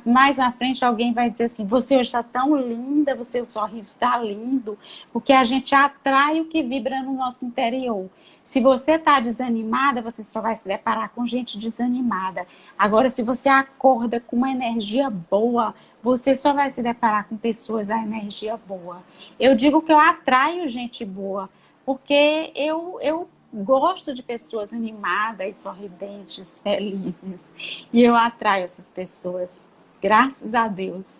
mais na frente alguém vai dizer assim, você hoje está tão linda, o seu sorriso está lindo, porque a gente atrai o que vibra no nosso interior. Se você está desanimada, você só vai se deparar com gente desanimada. Agora, se você acorda com uma energia boa, você só vai se deparar com pessoas da energia boa. Eu digo que eu atraio gente boa, porque eu gosto de pessoas animadas, sorridentes, felizes. E eu atraio essas pessoas. Graças a Deus.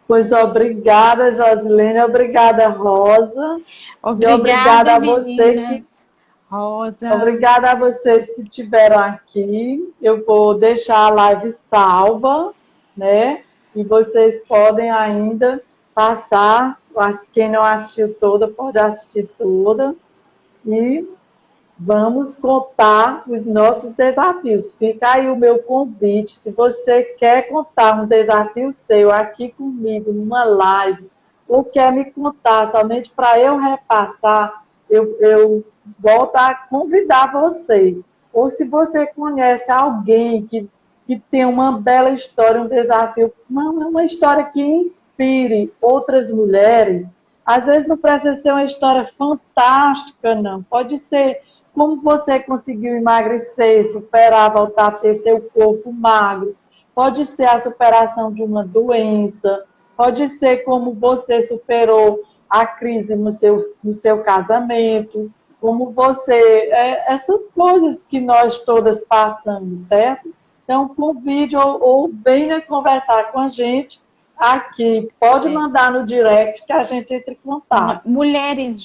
Pois obrigada, Josilene, obrigada, Rosa. E obrigada Obrigada, a você que meninas. Rosa. obrigada a vocês que estiveram aqui. Eu vou deixar a live salva, né? E vocês podem ainda passar, quem não assistiu toda, pode assistir toda. E vamos contar os nossos desafios. Fica aí o meu convite. Se você quer contar um desafio seu aqui comigo, numa live, ou quer me contar somente para eu repassar, eu volto a convidar você. Ou se você conhece alguém que tem uma bela história, um desafio, uma história que inspire outras mulheres, às vezes não precisa ser uma história fantástica, não. Pode ser como você conseguiu emagrecer, superar, voltar a ter seu corpo magro. Pode ser a superação de uma doença, pode ser como você superou a crise no seu casamento, como você... essas coisas que nós todas passamos, certo? Então, convide ou venha conversar com a gente aqui. Pode mandar no direct que a gente entra em contato. Mulheres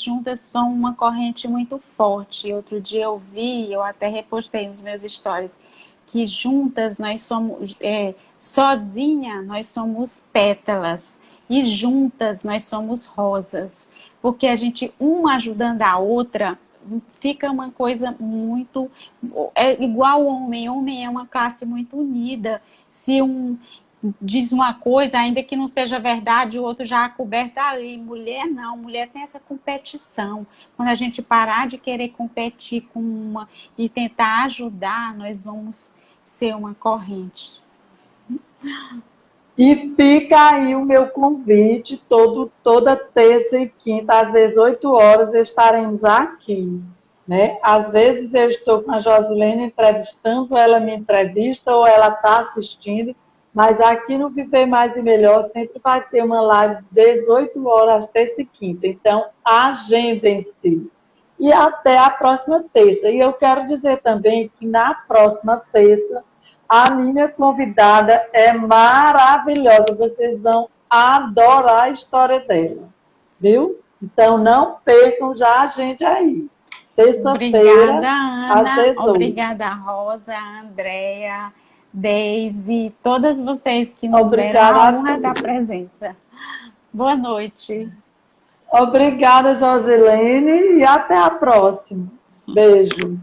juntas são uma corrente muito forte. Outro dia eu vi, eu até repostei nos meus stories, que juntas nós somos, sozinha nós somos pétalas e juntas nós somos rosas, porque a gente uma ajudando a outra fica uma coisa muito igual homem. Homem é uma classe muito unida. Se um diz uma coisa, ainda que não seja verdade, o outro já coberta ali. Mulher não, mulher tem essa competição. Quando a gente parar de querer competir com uma e tentar ajudar, nós vamos ser uma corrente. E fica aí o meu convite, toda terça e quinta, às 18 horas, estaremos aqui. Né? Às vezes eu estou com a Josilene entrevistando, ela me entrevista ou ela está assistindo, mas aqui no Viver Mais e Melhor sempre vai ter uma live 18 horas, terça e quinta. Então, agendem-se. E até a próxima terça. E eu quero dizer também que na próxima terça, a minha convidada é maravilhosa. Vocês vão adorar a história dela. Viu? Então, não percam já a gente aí. Terça-feira, obrigada, Ana. Obrigada, Rosa, Andréia, Deise, todas vocês que nos deram a honra da presença. Boa noite. Obrigada, Josilene, e até a próxima. Beijo.